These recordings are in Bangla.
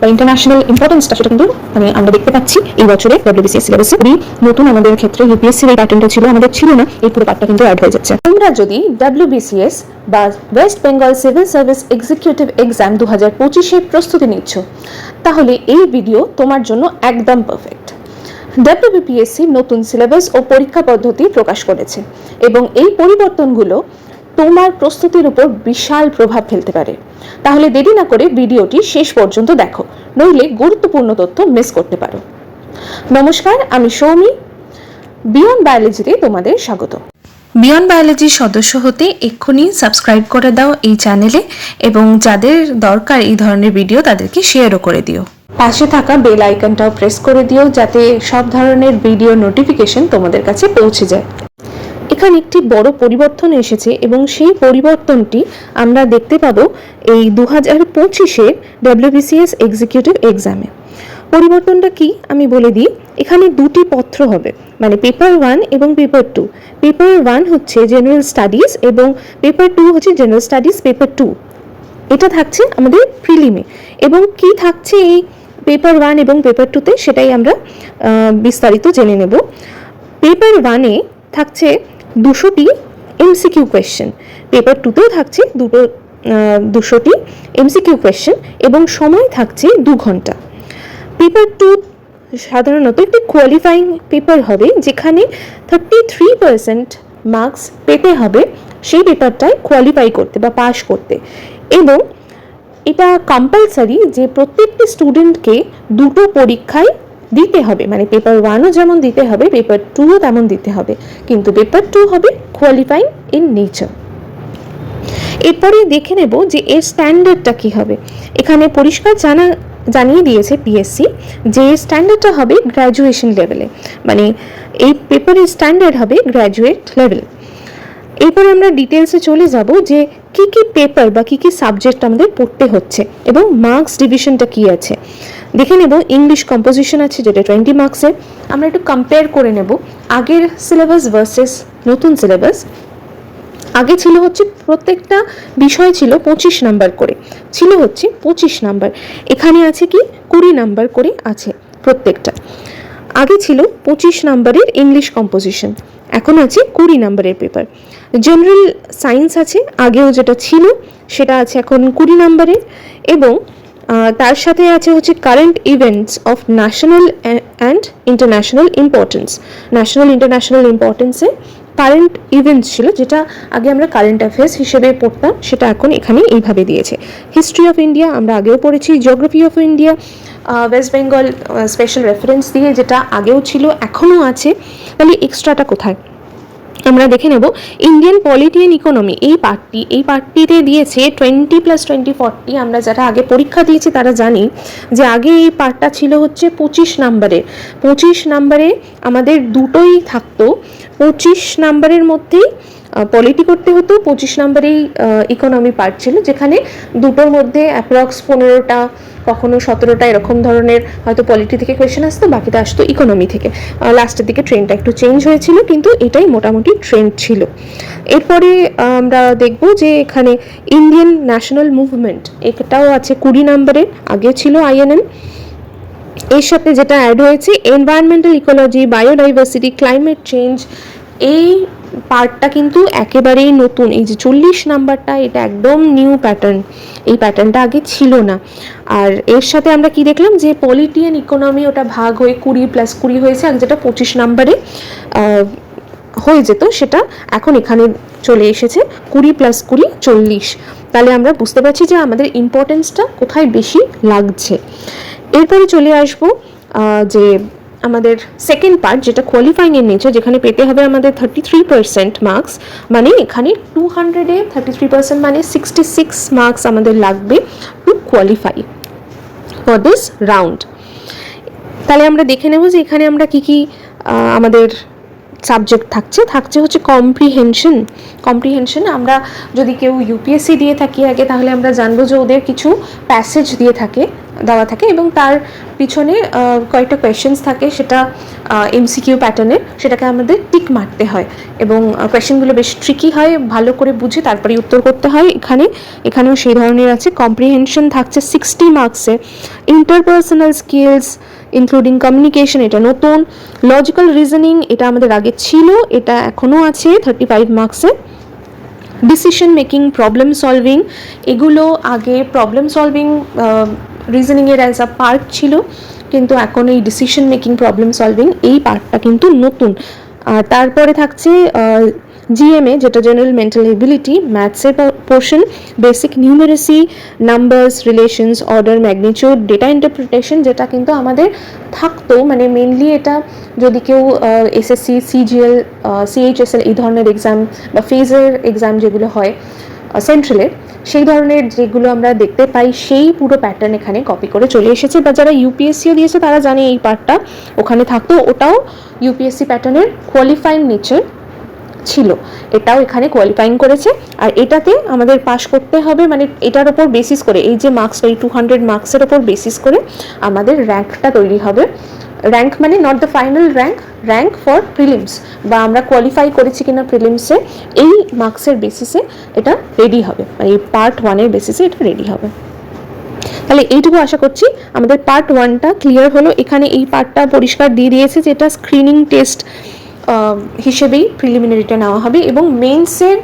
বা ইন্টারন্যাশনাল ইম্পর্টেন্সটা সেটা কিন্তু আমরা দেখতে পাচ্ছি এই বছরে ডব্লিউবিসিএস সিলেবাসে নতুন আমাদের ক্ষেত্রে ইউপিএসসির এই প্যাটার্নটা ছিল, আমাদের ছিল না, এই পুরো পার্টটা কিন্তু অ্যাড হয়ে যাচ্ছে। তোমরা যদি ডব্লিউবিসিএস বা West Bengal civil service executive exam 2025-এর প্রস্তুতি নিচ্ছ, তাহলে এই ভিডিও তোমার জন্য একদম পারফেক্ট। ডব্লিউবিপিএসসি নতুন সিলেবাস ও পরীক্ষা পদ্ধতি প্রকাশ করেছে এবং এই পরিবর্তনগুলো তোমার প্রস্তুতির উপর বিশাল প্রভাব ফেলতে পারে। তাহলে দেরি না করে ভিডিওটি শেষ পর্যন্ত দেখো, নইলে গুরুত্বপূর্ণ তথ্য মিস করতে পারো। নমস্কার, আমি সৌমি। বিয়ন্ড বায়োলজিতে তোমাদের স্বাগত। বিয়ন্ড বায়োলজির সদস্য হতে এক্ষুনি সাবস্ক্রাইব করে দাও এই চ্যানেলে, এবং যাদের দরকার এই ধরনের ভিডিও তাদেরকে শেয়ারও করে দিও। পাশে থাকা বেল আইকনটাও প্রেস করে দিও, যাতে সব ধরনের ভিডিও নোটিফিকেশন তোমাদের কাছে পৌঁছে যায়। এখানে একটি বড় পরিবর্তন এসেছে এবং সেই পরিবর্তনটি আমরা দেখতে পাবো এই 2025-এর ডব্লিউবিসিএস এক্সিকিউটিভ এক্সামে। পরিবর্তনটা কি আমি বলে দিই। এখানে দুটি পত্র হবে, মানে পেপার 1 এবং পেপার 2। পেপার 1 হচ্ছে জেনারেল স্টাডিজ এবং পেপার 2 হচ্ছে জেনারেল স্টাডিজ পেপার 2। এটা থাকছে আমাদের প্রিলিমে, এবং কি থাকছে এই পেপার 1 এবং পেপার 2-তে সেটাই আমরা বিস্তারিত জেনে নেব। পেপার 1-এ থাকছে 200টি এমসিকিউ কোয়েশ্চেন, পেপার 2-তেও থাকছে 200টি এমসিকিউ কোয়েশ্চেন এবং সময় থাকছে 2 ঘন্টা। পেপার 2 সাধারণত একটি কোয়ালিফাইং পেপার হবে, যেখানে 33% মার্কস পেতে হবে সেই পেপারটায় কোয়ালিফাই করতে বা পাস করতে। এবং এটা কম্পালসারি যে প্রত্যেকটি স্টুডেন্টকে দুটো পরীক্ষায় দিতে হবে, মানে পেপার 1ও যেমন দিতে হবে পেপার 2ও তেমন দিতে হবে, কিন্তু পেপার 2 হবে কোয়ালিফাইং ইন নেচার। এরপরে দেখে নেব যে এর স্ট্যান্ডার্ডটা কি হবে। এখানে পরিষ্কার জানিয়ে দিয়েছে পিএসসি যে স্ট্যান্ডার্ডটা হবে গ্র্যাজুয়েশন লেভেলে, মানে এই পেপারের স্ট্যান্ডার্ড হবে গ্র্যাজুয়েট লেভেল। এরপরে আমরা ডিটেলসে চলে যাব যে কি কি পেপার বা কি কি সাবজেক্ট আমাদের পড়তে হচ্ছে এবং মার্কস ডিভিশনটা কি আছে। দেখে নেব ইংলিশ কম্পোজিশন আছে, যেটা 20 মার্কসের। আমরা একটু কম্পেয়ার করে নেব আগের সিলেবাস ভার্সেস নতুন সিলেবাস। আগে ছিল হচ্ছে প্রত্যেকটা বিষয় ছিল 25 নাম্বার করে, ছিল হচ্ছে 25 নাম্বার। এখানে আছে কি 20 নাম্বার করে আছে প্রত্যেকটা। আগে ছিল 25 নাম্বারের ইংলিশ কম্পোজিশন, এখন আছে 20 নাম্বারের পেপার। জেনারেল সায়েন্স আছে, আগেও যেটা ছিল সেটা আছে এখন 20 নাম্বারের, এবং তার সাথে আছে হচ্ছে current events of national and international importance. National international ইম্পর্টেন্সে কারেন্ট ইভেন্টস ছিল, যেটা আগে আমরা কারেন্ট অ্যাফেয়ার্স হিসেবে পড়তাম, সেটা এখন এখানে এইভাবে দিয়েছে। হিস্ট্রি অফ ইন্ডিয়া আমরা আগেও পড়েছি, geography of India, West Bengal special reference দিয়ে, যেটা আগেও ছিল এখনও আছে। তাহলে এক্সট্রাটা কোথায় আমরা দেখে নেব। ইন্ডিয়ান পলিটি অ্যান্ড ইকোনমি এই পার্টটিতে দিয়েছে 20+20=40। আমরা যারা আগে পরীক্ষা দিয়েছি তারা জানি যে আগে এই পার্টটা ছিল হচ্ছে 25 নাম্বারের। 25 নাম্বারে আমাদের দুটোই থাকতো। 25 নাম্বারের মধ্যেই পলিটি করতে হতো, 25 নাম্বারেই ইকোনমি পার্ট ছিল, যেখানে দুটোর মধ্যে অ্যাপ্রক্স 15টা কখনো 17টা এরকম ধরনের হয়তো পলিটি থেকে কোয়েশ্চেন আসতো, বাকিটা আসতো ইকোনমি থেকে। লাস্টের দিকে ট্রেন্ডটা একটু চেঞ্জ হয়েছিল, কিন্তু এটাই মোটামুটি ট্রেন্ড ছিল। এরপরে আমরা দেখব যে এখানে ইন্ডিয়ান ন্যাশনাল মুভমেন্ট, এটাও আছে 20 নাম্বারের, আগে ছিল আইএনএম। এর সাথে যেটা অ্যাড হয়েছে environmental ecology, biodiversity, climate change. এই পার্টটা কিন্তু একেবারেই নতুন। এই যে 40 নাম্বারটা, এটা একদম নিউ প্যাটার্ন, এই প্যাটার্নটা আগে ছিল না। আর এর সাথে আমরা কি দেখলাম যে পলিটি অ্যান্ড ইকোনমি ওটা ভাগ হয়ে 20+20 হয়েছে, আর যেটা 25 নাম্বারে হয়ে যেত সেটা এখন এখানে চলে এসেছে 20+20 40। তাহলে আমরা বুঝতে পারছি যে আমাদের ইম্পর্টেন্সটা কোথায় বেশি লাগছে। এরপরে চলে আসবো যে আমাদের সেকেন্ড পার্ট, যেটা কোয়ালিফাইং এর নেচার, যেখানে পেতে হবে আমাদের 33% মার্কস, মানে এখানে 200-এ 33% মানে 66 মার্কস আমাদের লাগবে to qualify for this round. তাহলে আমরা দেখে নেব যে এখানে আমরা কি কি আমাদের সাবজেক্ট থাকছে হচ্ছে কম্প্রিহেনশন। আমরা যদি কেউ ইউপিএসসি দিয়ে থাকি আগে, তাহলে আমরা জানবো যে ওদের কিছু প্যাসেজ দিয়ে থাকে দেওয়া থাকে এবং তার পিছনে কয়েকটা কোয়েশ্চেন্স থাকে, সেটা এমসিকিউ প্যাটার্নের, সেটাকে আমাদের টিক মারতে হয় এবং কোয়েশ্চেনগুলো বেশ ট্রিকি হয়, ভালো করে বুঝে তারপরে উত্তর করতে হয়। এখানেও সেই ধরনের আছে। কম্প্রিহেনশন থাকছে 60 মার্কসে, ইন্টারপার্সোনাল স্কিলস ইনক্লুডিং কমিউনিকেশন এটা নতুন, লজিক্যাল রিজনিং এটা আমাদের আগে ছিল, এটা এখনও আছে 35 মার্কসে, ডিসিশন মেকিং, প্রবলেম সলভিং, এগুলো আগে প্রবলেম সলভিং রিজনিংয়ের অ্যাজ আ পার্ট ছিল, কিন্তু এখন এই ডিসিশন মেকিং, প্রবলেম সলভিং এই পার্টটা কিন্তু নতুন। আর তারপরে থাকছে জিএমএ যেটা জেনারেল মেন্টাল এবিলিটি, ম্যাথসের portion, basic numeracy, numbers, relations, order, magnitude, data interpretation, যেটা কিন্তু আমাদের থাকতো, মানে মেনলি এটা যদি কেউ এসএসসি, সিজিএল, সিএইচএসএল এই ধরনের এক্সাম বা ফেজের এক্সাম যেগুলো হয় সেন্ট্রালের, সেই ধরনের যেগুলো আমরা দেখতে পাই সেই পুরো প্যাটার্ন এখানে কপি করে চলে এসেছে। বা যারা ইউপিএসসিও দিয়েছে তারা জানে এই পার্টটা ওখানে থাকতো, ওটাও ইউপিএসসি প্যাটার্নের কোয়ালিফাইং নেচার ছিল, এটাও এখানে কোয়ালিফাইং করেছে। আর এটাতে আমাদের পাস করতে হবে, মানে এটার ওপর বেসিস করে এই যে মার্কস, এই 200 মার্কসের ওপর বেসিস করে আমাদের র্যাঙ্কটা তৈরি হবে। র্যাঙ্ক মানে not the final rank, rank for prelims, বা আমরা কোয়ালিফাই করেছি কিনা প্রিলিমসে, এই মার্কসের বেসিসে এটা রেডি হবে, মানে এই পার্ট 1-এর বেসিসে এটা রেডি হবে। তাহলে এইটুকু আশা করছি আমাদের পার্ট 1টা ক্লিয়ার হলো। এখানে এই পার্টটা পরিষ্কার দিয়ে দিয়েছে যে এটা স্ক্রিনিং টেস্ট হিসেবেই প্রিলিমিনারিটা নেওয়া হবে এবং মেন্সের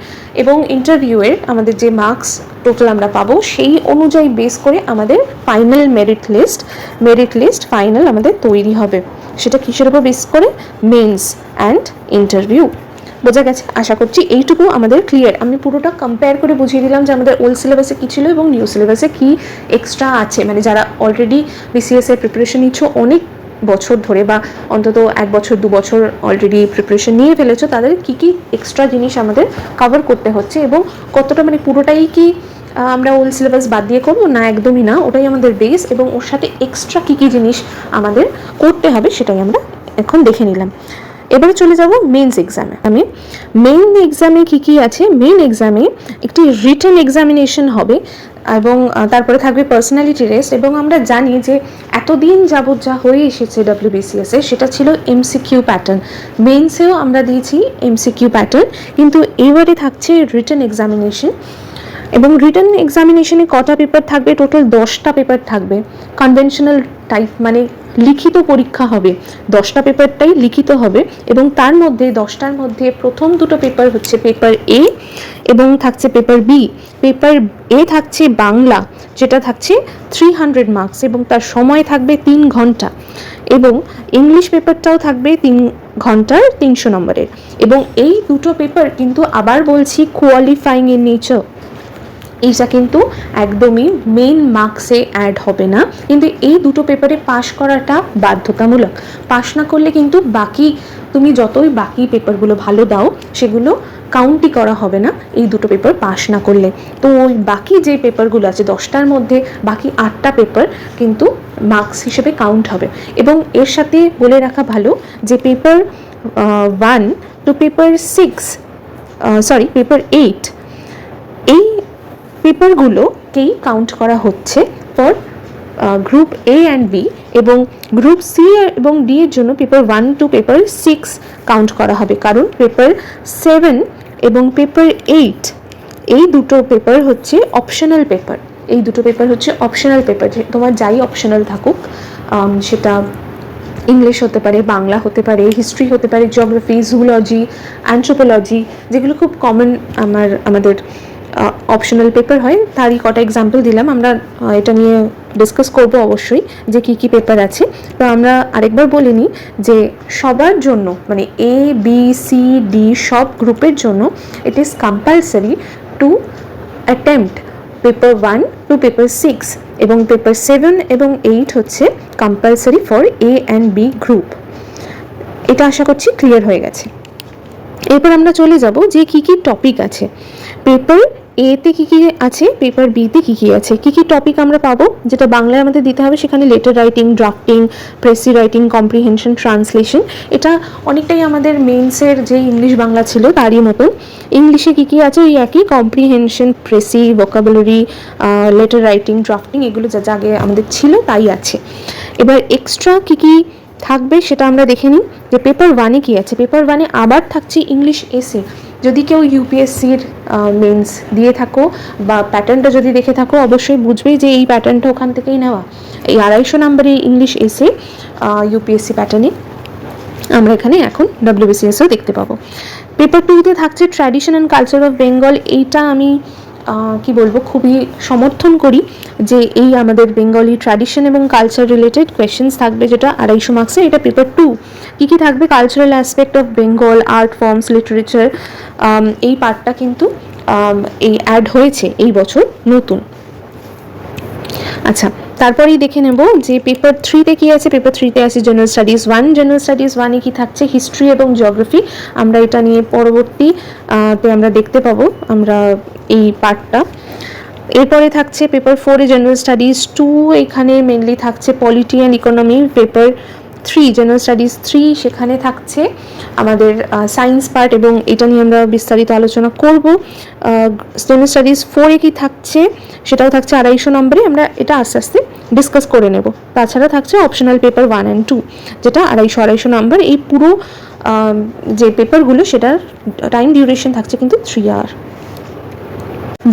এবং ইন্টারভিউয়ের আমাদের যে মার্কস টোটাল আমরা পাবো সেই অনুযায়ী বেস করে আমাদের ফাইনাল মেরিট লিস্ট ফাইনাল আমাদের তৈরি হবে। সেটা কিসের উপর বেস করে? Mains and interview. বোঝা গেছে? আশা করছি এইটুকু আমাদের ক্লিয়ার। আমি পুরোটা কম্পেয়ার করে বুঝিয়ে দিলাম যে আমাদের ওল্ড সিলেবাসে কী ছিল এবং নিউ সিলেবাসে কী এক্সট্রা আছে, মানে যারা অলরেডি বিসিএস এর প্রিপারেশন নিচ্ছ অনেক বছর ধরে বা অন্তত 1 বছর 2 বছর অলরেডি প্রিপারেশন নিয়ে ফেলেছো, তাদের কী কী এক্সট্রা জিনিস আমাদের কভার করতে হচ্ছে এবং কতটা, মানে পুরোটাই কি আমরা ওল্ড সিলেবাস বাদ দিয়ে করবো না, একদমই না, ওটাই আমাদের বেস এবং ওর সাথে এক্সট্রা কী কী জিনিস আমাদের করতে হবে সেটাই আমরা এখন দেখে নিলাম। এবারে চলে যাব মেন্স এক্সামে। মেইন এক্সামে কী কী আছে? মেইন এক্সামে একটি রিটেন এক্সামিনেশন হবে এবং তারপরে থাকবে পার্সোনালিটি টেস্ট। এবং আমরা জানি যে এতদিন যাবৎ যা হয়ে এসেছে ডব্লিউবিসিএসে সেটা ছিল এমসিকিউ প্যাটার্ন, মেইনসেও আমরা দিয়েছি এমসিকিউ প্যাটার্ন, কিন্তু এবারে থাকছে রিটেন এক্সামিনেশন। এবং রিটেন এক্সামিনেশনে কটা পেপার থাকবে? টোটাল 10টা পেপার থাকবে, কনভেনশনাল টাইপ, মানে লিখিত পরীক্ষা হবে, 10টা পেপারটাই লিখিত হবে এবং তার মধ্যে 10টার মধ্যে প্রথম দুটো পেপার হচ্ছে পেপার এ এবং থাকছে পেপার বি। পেপার এ থাকছে বাংলা, যেটা থাকছে 300 মার্কস এবং তার সময় থাকবে 3 ঘন্টা, এবং ইংলিশ পেপারটাও থাকবে 3 ঘন্টার 300 নম্বরের। এবং এই দুটো পেপার কিন্তু আবার বলছি কোয়ালিফাইং ইন নেচার, এইটা কিন্তু একদমই মেইন মার্কসে অ্যাড হবে না, কিন্তু এই দুটো পেপারে পাশ করাটা বাধ্যতামূলক। পাশ না করলে কিন্তু বাকি তুমি যতই বাকি পেপারগুলো ভালো দাও সেগুলো কাউন্টই করা হবে না এই দুটো পেপার পাশ না করলে। তো ওই বাকি যে পেপারগুলো আছে 10টার মধ্যে বাকি 8টা পেপার কিন্তু মার্কস হিসেবে কাউন্ট হবে। এবং এর সাথে বলে রাখা ভালো যে পেপার 1 টু পেপার 8 এই পেপারগুলোকেই কাউন্ট করা হচ্ছে for group A and B, এবং গ্রুপ সি এবং ডি এর জন্য পেপার 1 টু পেপার 6 কাউন্ট করা হবে, কারণ পেপার 7 এবং পেপার 8 এই দুটো পেপার হচ্ছে অপশনাল পেপার। এই দুটো পেপার হচ্ছে অপশনাল পেপার, যে তোমার যাই অপশনাল থাকুক, সেটা ইংলিশ হতে পারে, বাংলা হতে পারে, হিস্ট্রি হতে পারে, জিওগ্রাফি, জুলজি, অ্যানথ্রোপোলজি, যেগুলো খুব কমন আমাদের অপশনাল পেপার হয়, তারই কটা এক্সাম্পল দিলাম। আমরা এটা নিয়ে ডিসকাস করব অবশ্যই যে কী কী পেপার আছে। তো আমরা আরেকবার বলে নিই যে সবার জন্য, মানে এ বি সি ডি সব গ্রুপের জন্য it is compulsory to attempt paper 1 to paper 6 এবং পেপার 7 এবং 8 হচ্ছে compulsory for A and B group. এটা আশা করছি ক্লিয়ার হয়ে গেছে। এরপর আমরা চলে যাব যে কী কী টপিক আছে। পেপার এতে কী কী আছে, পেপার বিতে কী কী আছে, কী কী টপিক আমরা পাবো, যেটা বাংলায় আমাদের দিতে হবে সেখানে letter writing, drafting, precis writing, comprehension, translation. এটা অনেকটাই আমাদের মেন্সের যে ইংলিশ বাংলা ছিল তারই মতন। ইংলিশে কী কী আছে, ওই একই comprehension, precis, vocabulary, letter writing, drafting, এগুলো যা যা আগে আমাদের ছিল তাই আছে। এবার এক্সট্রা কী কী থাকবে সেটা আমরা দেখে নিই, যে পেপার ওয়ানে কী আছে। পেপার ওয়ানে আবার থাকছে ইংলিশ এসে। যদি কেউ ইউপিএসসির মেন্স দিয়ে থাকো বা প্যাটার্নটা যদি দেখে থাকো, অবশ্যই বুঝবেই যে এই প্যাটার্নটা ওখান থেকেই নেওয়া। এই 250 নম্বরের ইংলিশ এসে ইউপিএসসি প্যাটার্নে আমরা এখানে এখন ডব্লিউবিসিএসও দেখতে পাবো। পেপার 2তে থাকছে tradition and culture of Bengal. এইটা আমি কি বলবো, খুবই সমর্থন করি যে এই আমাদের বেঙ্গলি ট্র্যাডিশন এবং কালচার রিলেটেড কোয়েশ্চেন্স থাকবে, যেটা 250 মার্কসের। এটা পেপার 2। কী কী থাকবে, cultural aspect of Bengal, art forms, literature, এই পার্টটা কিন্তু এই অ্যাড হয়েছে এই বছর নতুন। আচ্ছা, তারপরেই দেখে নেব যে পেপার 3তে কী আছে। পেপার 3তে আছে জেনারেল স্টাডিজ 1। জেনারেল স্টাডিজ 1-এ কী থাকছে, হিস্ট্রি এবং জিওগ্রাফি। আমরা এটা নিয়ে পরবর্তীতে আমরা দেখতে পাবো আমরা এই পার্টটা। এরপরে থাকছে পেপার 4-এ জেনারেল স্টাডিজ 2। এখানে মেনলি থাকছে polity and economy. Paper 3 general studies 3, সেখানে থাকছে আমাদের সায়েন্স পার্ট, এবং এটা নিয়ে আমরা বিস্তারিত আলোচনা করব। জেনারেল স্টাডিজ 4-এ কী থাকছে সেটাও থাকছে 250 নম্বরে। আমরা এটা আস্তে আস্তে ডিসকাস করে নেব। তাছাড়া থাকছে অপশনাল পেপার 1 and 2, যেটা 250 নম্বর। এই পুরো যে পেপারগুলো সেটার টাইম ডিউরেশন থাকছে কিন্তু 3 আওয়ার।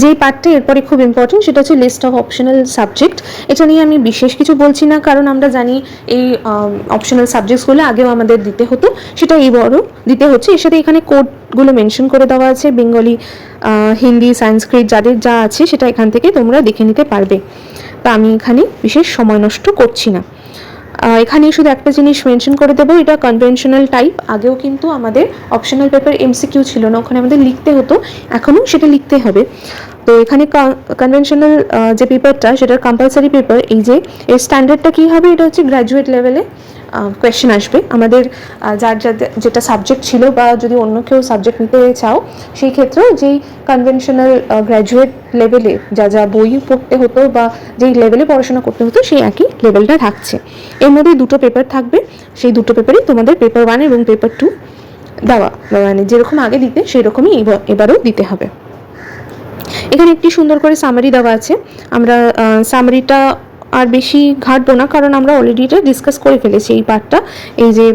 যেই পার্টটা এরপরে খুব ইম্পর্টেন্ট সেটা হচ্ছে লিস্ট অফ অপশনাল সাবজেক্ট। এটা নিয়ে আমি বিশেষ কিছু বলছি না, কারণ আমরা জানি এই অপশনাল সাবজেক্টসগুলো আগেও আমাদের দিতে হতো, সেটা এইবারও দিতে হচ্ছে। এর সাথে এখানে কোডগুলো মেনশন করে দেওয়া আছে, বেঙ্গলি, হিন্দি, সংস্কৃত, যাদের যা আছে সেটা এখান থেকে তোমরা দেখে নিতে পারবে। তা আমি এখানে বিশেষ সময় নষ্ট করছি না। এখানে শুধু একটা জিনিস মেনশন করে দেবো, এটা কনভেনশনাল টাইপ। আগেও কিন্তু আমাদের অপশনাল পেপার এমসিকিউ ছিল না, ওখানে আমাদের লিখতে হতো, এখনও সেটা লিখতে হবে। তো এখানে কনভেনশনাল যে পেপারটা সেটার কম্পালসারি পেপার। এই যে এর স্ট্যান্ডার্ডটা কী হবে, এটা হচ্ছে গ্র্যাজুয়েট লেভেলে কোয়েশ্চেন আসবে। আমাদের যার যেটা সাবজেক্ট ছিল, বা যদি অন্য কেউ সাবজেক্ট নিতে চাও সেই ক্ষেত্রেও যেই কনভেনশনাল গ্র্যাজুয়েট লেভেলে যা যা বই পড়তে হতো বা যেই লেভেলে পড়াশোনা করতে হতো সেই একই লেভেলটা থাকছে। এর মধ্যে দুটো পেপার থাকবে, সেই দুটো পেপারই তোমাদের পেপার 1 এবং পেপার 2 দেওয়া, মানে যেরকম আগে দিতে সেই রকমই এবারও দিতে হবে। এখানে একটি সুন্দর করে সামারি দেওয়া আছে। আমরা সামারিটা আর বেশি ঘাটবো না, কারণ আমরা অলরেডি এটা ডিসকাস করে ফেলেছি এই পার্টটা। এই যে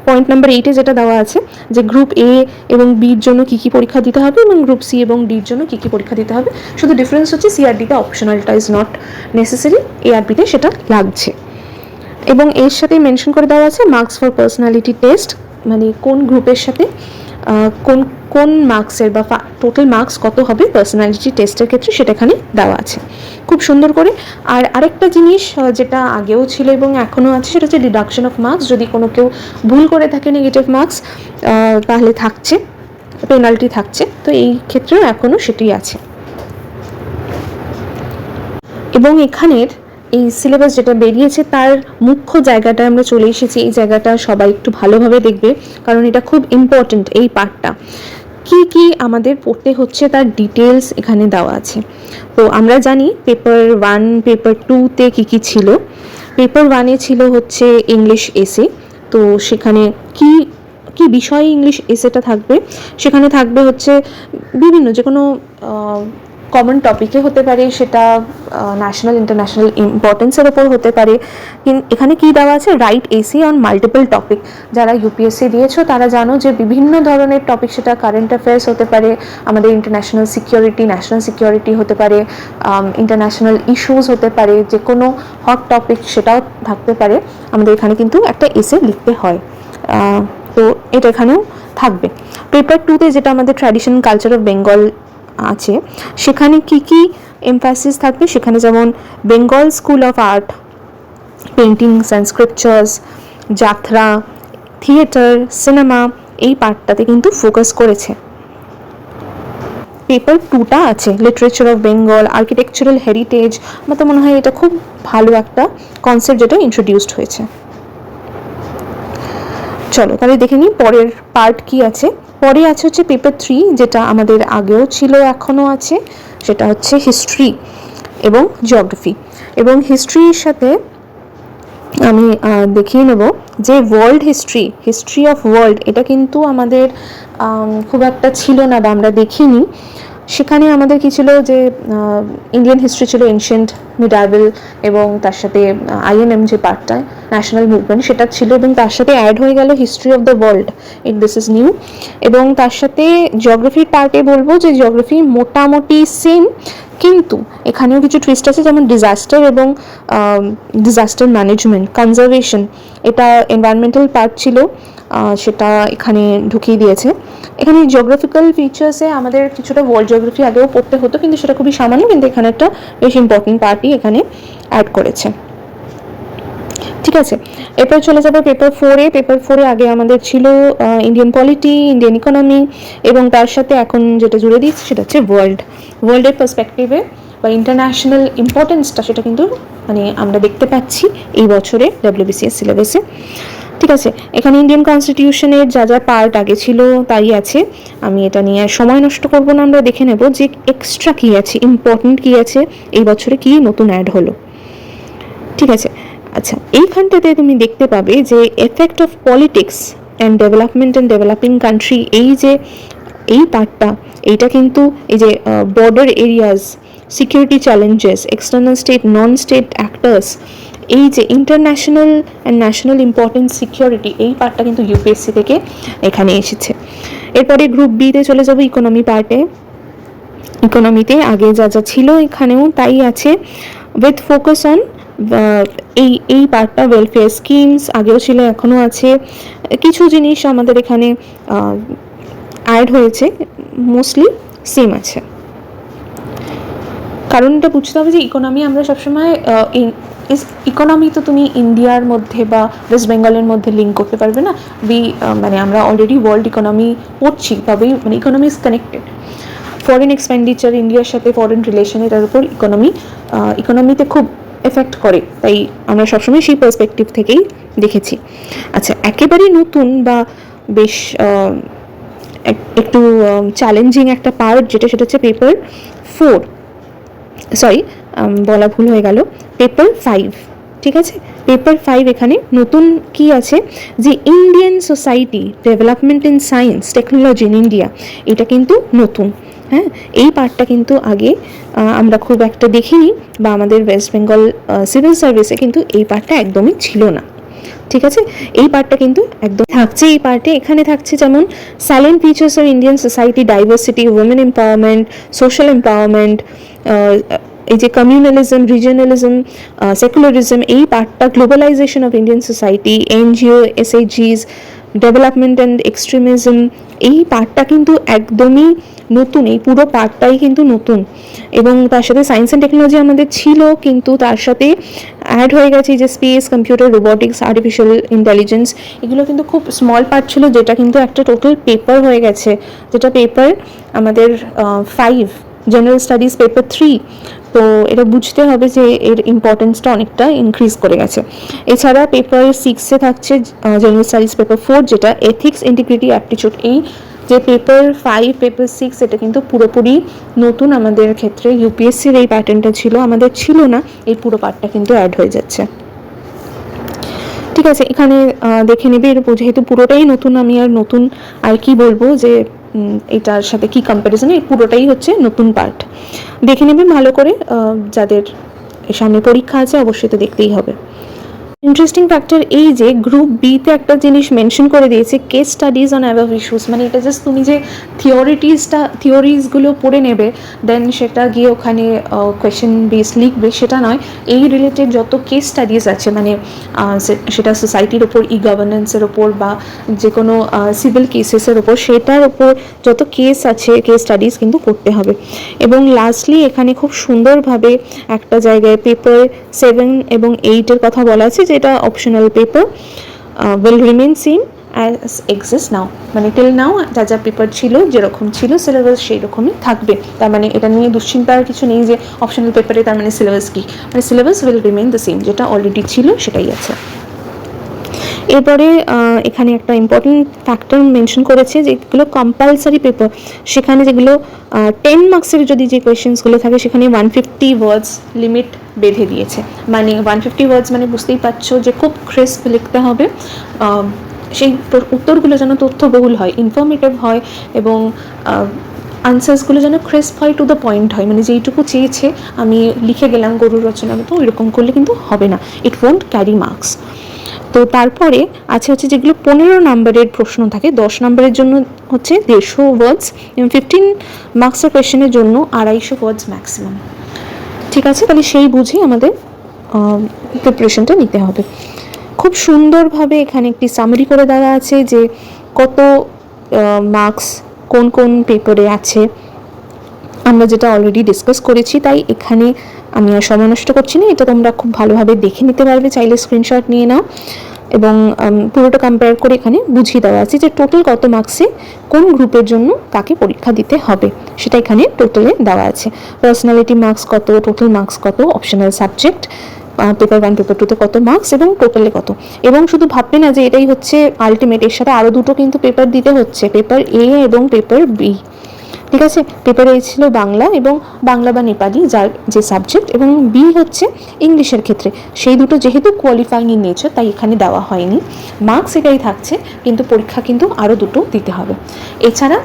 পয়েন্ট নাম্বার 8-এ যেটা দেওয়া আছে, যে গ্রুপ এ এবং বির জন্য কী কী পরীক্ষা দিতে হবে এবং গ্রুপ সি এবং ডির জন্য কী কী পরীক্ষা দিতে হবে। শুধু ডিফারেন্স হচ্ছে সিআরডিতে অপশনালটা ইজ নট নেসেসারি, এআরবিতে সেটা লাগছে। এবং এর সাথে মেনশন করে দেওয়া আছে মার্কস ফর পার্সোনালিটি টেস্ট, মানে কোন গ্রুপের সাথে কোন কোন মার্কসের বা টোটাল মার্কস কত হবে পার্সোনালিটি টেস্টের ক্ষেত্রে, সেটা এখানে দেওয়া আছে খুব সুন্দর করে। আর আরেকটা জিনিস যেটা আগেও ছিল এবং এখনও আছে, সেটা হচ্ছে ডিডাকশন অফ মার্কস। যদি কোনো কেউ ভুল করে থাকে নেগেটিভ মার্কস, তাহলে থাকছে পেনাল্টি থাকছে। তো এই ক্ষেত্রেও এখনও সেটি আছে। এবং এখানের এই সিলেবাস যেটা বেরিয়েছে তার মুখ্য জায়গাটা আমরা চলে এসেছি। এই জায়গাটা সবাই একটু ভালোভাবে দেখবে, কারণ এটা খুব ইম্পর্ট্যান্ট। এই পার্টটা কি কি আমাদের পড়তে হচ্ছে তার ডিটেলস এখানে দেওয়া আছে। তো আমরা জানি পেপার 1 পেপার 2-তে কী কী ছিল। পেপার 1-এ ছিল হচ্ছে ইংলিশ এসে। তো সেখানে কি কি বিষয়ে ইংলিশ এসেটা থাকবে, সেখানে থাকবে হচ্ছে বিভিন্ন যে কোনো কমন টপিকে হতে পারে, সেটা ন্যাশনাল ইন্টারন্যাশনাল ইম্পর্টেন্সের ওপর হতে পারে। এখানে কি দেওয়া আছে, right essay on multiple topic. যারা ইউপিএসসি দিয়েছো তারা জানো যে বিভিন্ন ধরনের টপিক, সেটা কারেন্ট অ্যাফেয়ার্স হতে পারে, আমাদের ইন্টারন্যাশনাল সিকিউরিটি, ন্যাশনাল সিকিউরিটি হতে পারে, ইন্টারন্যাশনাল ইস্যুস হতে পারে, যে কোনো হট টপিক সেটাও থাকতে পারে। আমাদের এখানে কিন্তু একটা এসে লিখতে হয়, তো এটা এখানেও থাকবে। পেপার 2-তে যেটা আমাদের ট্র্যাডিশন কালচার অফ বেঙ্গল আছে, সেখানে কি কি এমফাসিস থাকবে, সেখানে যেমন Bengal school of art, paintings and scriptures, যাত্রা, থিয়েটার, সিনেমা, এই পার্টটাতে কিন্তু ফোকাস করেছে। পেপার 2টা আছে literature of Bengal, architectural heritage. আমার তো মনে হয় এটা খুব ভালো একটা কনসেপ্ট যেটা ইন্ট্রোডিউসড হয়েছে। চলো তাহলে দেখে নিই পরের পার্ট কি আছে। পরে আছে হচ্ছে পেপার 3, যেটা আমাদের আগেও ছিল এখনও আছে, সেটা হচ্ছে হিস্ট্রি এবং জিওগ্রাফি। এবং হিস্ট্রির সাথে আমি দেখিয়ে নেব যে ওয়ার্ল্ড হিস্ট্রি অফ ওয়ার্ল্ড, এটা কিন্তু আমাদের খুব একটা ছিল না বা আমরা দেখিনি। সেখানে আমাদের কি ছিল যে ইন্ডিয়ান হিস্ট্রি ছিল এনশিয়েন্ট, মিডাইভাল, এবং তার সাথে আইএনএম যে পার্টটা ন্যাশনাল মুভমেন্ট সেটা ছিল, এবং তার সাথে অ্যাড হয়ে গেল history of the world, this is new. এবং তার সাথে জিওগ্রাফির পার্টে বলবো যে জিওগ্রাফি মোটামুটি সেম, কিন্তু এখানেও কিছু টুইস্ট আছে, যেমন ডিজাস্টার এবং ডিজাস্টার ম্যানেজমেন্ট, কনজারভেশন, এটা এনভায়রনমেন্টাল পার্ট ছিল, সেটা এখানে ঢুকিয়ে দিয়েছে। এখানে জিওগ্রাফিক্যাল ফিচার্সে আমাদের কিছুটা ওয়ার্ল্ড জিওগ্রাফি আগেও পড়তে হতো, কিন্তু সেটা খুবই সামান্য, কিন্তু এখানে একটা বেশ ইম্পর্টেন্ট পার্টই এখানে অ্যাড করেছে। ঠিক আছে, এরপর চলে যাবো পেপার 4-এ। পেপার 4-এ আগে আমাদের ছিল ইন্ডিয়ান পলিটি, ইন্ডিয়ান ইকোনমি, এবং তার সাথে এখন যেটা জুড়ে দিয়েছি সেটা হচ্ছে ওয়ার্ল্ডের পার্সপেক্টিভে বা ইন্টারন্যাশনাল ইম্পর্টেন্সটা, সেটা কিন্তু মানে আমরা দেখতে পাচ্ছি এই বছরে WBCS সিলেবাসে। ঠিক আছে, এখানে ইন্ডিয়ান কনস্টিটিউশনের যা যা পার্ট আগে ছিল তাই আছে, আমি এটা নিয়ে সময় নষ্ট করবো না, আমরা দেখে নেব যে এক্সট্রা কী আছে, ইম্পর্টেন্ট কী আছে, এই বছরে কী নতুন অ্যাড হলো। ঠিক আছে, আচ্ছা, এইখানটাতে তুমি দেখতে পাবে যে effect of politics and development and developing country, এই যে এই পার্টটা, এইটা কিন্তু এই যে border areas, security challenges, external state, non state actors, এই যে international and national importance security, এই পার্টটা কিন্তু ইউপিএসসি থেকে এখানে এসেছে। এরপরে গ্রুপ বিতে চলে যাবো ইকোনমি পার্টে। ইকোনমিতে আগে যা যা ছিল এখানেও তাই আছে, উইথ ফোকাস অন এই পার্টটা ওয়েলফেয়ার স্কিমস, আগেও ছিল এখনও আছে, কিছু জিনিস আমাদের এখানে অ্যাড হয়েছে, মোস্টলি সেম আছে। কারণ এটা বুঝতে হবে যে ইকোনমি আমরা সবসময় ইকোনমি তো তুমি ইন্ডিয়ার মধ্যে বা ওয়েস্ট বেঙ্গলের মধ্যে লিঙ্ক করতে পারবে না, মানে আমরা অলরেডি ওয়ার্ল্ড ইকোনমি পড়ছি, তবেই মানে economy is connected. Foreign expenditure, ইন্ডিয়ার সাথে ফরেন রিলেশন, এটার উপর ইকোনমিতে খুব এফেক্ট করে, তাই আমরা সবসময় সেই পার্সপেক্টিভ থেকেই দেখেছি। আচ্ছা, একেবারেই নতুন বা বেশ একটু চ্যালেঞ্জিং একটা পার্ট যেটা, সেটা হচ্ছে পেপার 4, বলা ভুল হয়ে গেল, পেপার 5। ঠিক আছে, পেপার 5 এখানে নতুন কি আছে যে Indian society development in science technology in India, এটা কিন্তু নতুন। হ্যাঁ, এই পার্টটা কিন্তু আগে আমরা খুব একটা দেখিনি, বা আমাদের ওয়েস্ট বেঙ্গল সিভিল সার্ভিসে কিন্তু এই পার্টটা একদমই ছিল না। ঠিক আছে, এই পার্টটা কিন্তু একদম থাকছে এই পার্টে। এখানে থাকছে যেমন salient features of Indian society, diversity, women empowerment, social empowerment, এই যে কমিউনালিজম, রিজিয়নালিজম, সেকুলারিজম, এই পার্টটা, globalisation of Indian society, NGO, এসএইচজিস, ডেভেলপমেন্ট অ্যান্ড এক্সট্রিমিজম, এই পার্টটা কিন্তু একদমই নতুন, এই পুরো পার্টটাই কিন্তু নতুন। এবং তার সাথে সায়েন্স অ্যান্ড টেকনোলজি আমাদের ছিল, কিন্তু তার সাথে অ্যাড হয়ে গেছে যে space, computer, robotics, artificial intelligence, এগুলো কিন্তু খুব স্মল পার্ট ছিল, যেটা কিন্তু একটা টোটাল পেপার হয়ে গেছে, যেটা পেপার আমাদের 5, জেনারেল স্টাডিজ পেপার 3। তো এটা বুঝতে হবে যে এর ইম্পর্টেন্সটা অনেকটা ইনক্রিজ করে গেছে। এছাড়া পেপার 6-এ থাকছে জেনারেল স্টাডিজ পেপার 4, যেটা এথিক্স, ইন্টিগ্রিটি, অ্যাপটিটিউড। এই যে পেপার 5, পেপার 6, এটা কিন্তু পুরোপুরি নতুন আমাদের ক্ষেত্রে। ইউপিএসসির এই প্যাটার্নটা ছিল, আমাদের ছিল না, এই পুরো পার্টটা কিন্তু অ্যাড হয়ে যাচ্ছে। ঠিক আছে, এখানে দেখে নেবে, এর যেহেতু পুরোটাই নতুন, আমি আর নতুন আর কি বলবো যে এটার সাথে কি কম্প্যারিজন, এই পুরোটাই হচ্ছে নতুন পার্ট। দেখে নেবে ভালো করে, যাদের সামনে পরীক্ষা আছে অবশ্যই তো দেখতেই হবে। ইন্টারেস্টিং ফ্যাক্টর এই যে গ্রুপ বিতে একটা জিনিস মেনশন করে দিয়েছে, case studies on above issues, মানে এটা জাস্ট তুমি যে থিওরিজগুলো পড়ে নেবে, দেন সেটা গিয়ে ওখানে কোয়েশ্চেন বেস লিখবে, সেটা নয়। এই রিলেটেড যত কেস স্টাডিজ আছে, মানে সেটা সোসাইটির ওপর, ই গভর্নেন্সের ওপর, বা যে কোনো সিভিল কেসেসের ওপর, সেটার ওপর যত কেস আছে, কেস স্টাডিজ কিন্তু করতে হবে। এবং লাস্টলি এখানে খুব সুন্দরভাবে একটা জায়গায় পেপার 7 এবং 8-এর কথা বলা আছে, যেটা optional paper, will remain same as exist now, মানে টিল নাও যা যা পেপার ছিল, যেরকম ছিল সিলেবাস সেই রকমই থাকবে। তার মানে এটা নিয়ে দুশ্চিন্তার কিছু নেই যে অপশনাল পেপারে তার মানে সিলেবাস কি, মানে syllabus will remain the same, যেটা অলরেডি ছিল সেটাই আছে। এরপরে এখানে একটা ইম্পর্টেন্ট ফ্যাক্টর মেনশন করেছে, যেগুলো কম্পালসারি পেপার, সেখানে যেগুলো 10 মার্কসের যদি যে কোয়েশ্চেন্সগুলো থাকে সেখানে 150 ওয়ার্ডস লিমিট বেঁধে দিয়েছে। মানে 150 ওয়ার্ডস মানে বুঝতেই পারছো যে খুব ক্রিস্প লিখতে হবে, সেই উত্তরগুলো যেন তথ্যবহুল হয়, ইনফরমেটিভ হয়, এবং আনসার্সগুলো যেন ক্রিস্প হয়, টু দ্য পয়েন্ট হয়। মানে যেইটুকু চেয়েছে আমি লিখে গেলাম গরুর রচনা মতো, ওইরকম করলে কিন্তু হবে না, ইট ওয়ন্ট ক্যারি মার্কস। তো তারপরে হচ্ছে যেগুলো 15 নম্বরের প্রশ্ন থাকে, 10 নম্বরের জন্য হচ্ছে 150 ওয়ার্ডস এবং 15 মার্কসের কোয়েশ্চেনের জন্য 250 ওয়ার্ডস ম্যাক্সিমাম। ঠিক আছে, তাহলে সেই বুঝে আমাদের প্রিপারেশনটা নিতে হবে। খুব সুন্দরভাবে এখানে একটি সামারি করে দেওয়া আছে যে কত মার্কস কোন কোন পেপারে আছে, আমরা যেটা অলরেডি ডিসকাস করেছি, তাই এখানে আমি আর সময় নষ্ট করছি না, এটা তোমরা খুব ভালোভাবে দেখে নিতে পারবে, চাইলে স্ক্রিনশট নিয়ে নাও। এবং পুরোটা কম্পেয়ার করে এখানে বুঝিয়ে দেওয়া আছে যে টোটাল কত মার্কসে কোন গ্রুপের জন্য তাকে পরীক্ষা দিতে হবে, সেটা এখানে টোটালে দেওয়া আছে। পার্সোনালিটি মার্কস কত, টোটাল মার্কস কত, অপশনাল সাবজেক্ট পেপার 1 পেপার 2তে কত মার্কস এবং টোটালে কত। এবং শুধু ভাববে না যে এটাই হচ্ছে আলটিমেট, এর সাথে আরও দুটো কিন্তু পেপার দিতে হচ্ছে, পেপার এ এবং পেপার বি। ঠিক আছে, পেপার এ ছিল বাংলা এবং বাংলা বা নেপালি যার যে সাবজেক্ট, এবং বি হচ্ছে ইংলিশের ক্ষেত্রে। সেই দুটো যেহেতু কোয়ালিফাইং ইন নেচার তাই এখানে দেওয়া হয়নি, মার্কস এটাই থাকছে, কিন্তু পরীক্ষা কিন্তু আরও দুটো দিতে হবে। এছাড়া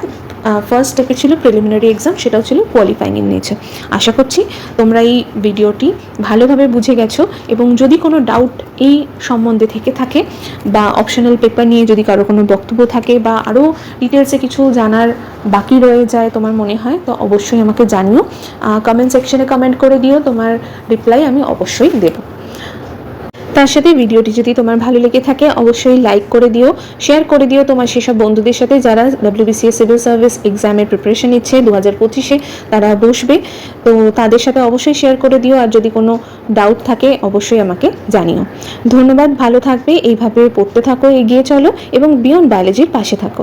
ফার্স্ট স্টেপে ছিল প্রিলিমিনারি এক্সাম, সেটাও ছিল কোয়ালিফাইং ইন নেচার। আশা করছি তোমরা এই ভিডিওটি ভালোভাবে বুঝে গেছো, এবং যদি কোনো ডাউট এই সম্বন্ধে থেকে থাকে বা অপশনাল পেপার নিয়ে যদি কারো কোনো বক্তব্য থাকে বা আরও ডিটেলসে কিছু জানার বাকি রয়ে যায় তোমার মনে হয়, তো অবশ্যই আমাকে জানিও, কমেন্ট সেকশনে কমেন্ট করে দিও, তোমার রিপ্লাই আমি অবশ্যই দেবো। তার সাথে ভিডিওটি যদি তোমার ভালো লেগে থাকে অবশ্যই লাইক করে দিও, শেয়ার করে দিও তোমার সেসব বন্ধুদের সাথে যারা WBCS সিভিল সার্ভিস এক্সামের প্রিপারেশন নিচ্ছে 2025-এ, তারা বসবে, তো তাদের সাথে অবশ্যই শেয়ার করে দিও। আর যদি কোনো ডাউট থাকে অবশ্যই আমাকে জানিও। ধন্যবাদ, ভালো থাকবে, এইভাবে পড়তে থাকো, এগিয়ে চলো এবং বিয়ন্ড বায়োলজির পাশে থাকো।